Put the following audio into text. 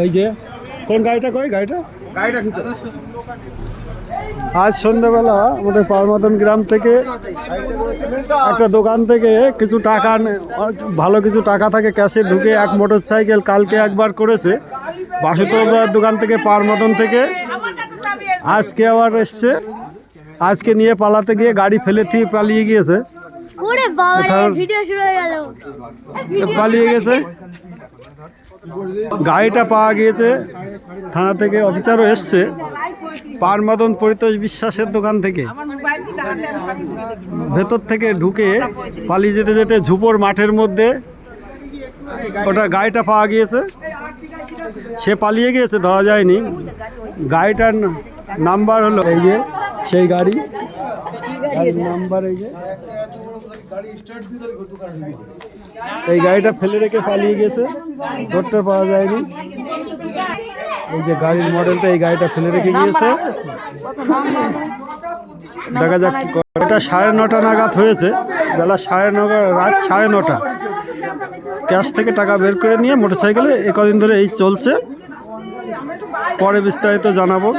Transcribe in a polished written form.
এই যে কোন গাড়িটা গাড়িটা আজ সন্ধ্যাবেলা আমাদের পারমাদন গ্রাম থেকে একটা দোকান থেকে কিছু টাকা ভালো কিছু টাকা থাকে ক্যাশে ঢুকে এক মোটরসাইকেল কালকে একবার করেছে বাসুতোর দোকান থেকে পারমাদন থেকে, আজকে আবার এসছে। আজকে নিয়ে পালাতে গিয়ে গাড়ি ফেলে দিয়ে পালিয়ে গিয়েছে, পালিয়ে গেছে। গাড়িটা পাওয়া গিয়েছে থানা থেকে, অফিসারও এসছে পারমাদন পরিতোষ বিশ্বাসের দোকান থেকে। ভেতর থেকে ঢুকে পালিয়ে যেতে যেতে ঝুপোর মাঠের মধ্যে ওটা গাড়িটা পাওয়া গিয়েছে। সে পালিয়ে গিয়েছে, ধরা যায়নি। গাড়িটার নাম্বার হলো এই যে সেই গাড়ি নাম্বার, এই যে এই গাড়িটা ফেলে রেখে পালিয়ে গেছে, ধরতে পাওয়া যায়নি। এই যে গাড়ির মডেলটা, এই গাড়িটা ফেলে রেখে গিয়েছে। দেখা যাক কি করে। এটা 9:30 নাগাদ হয়েছে, বেলা 9:30, রাত 9:30। ক্যাশ থেকে টাকা বের করে নিয়ে মোটরসাইকেলে কদিন ধরে এই চলছে। পরে বিস্তারিত জানাবো।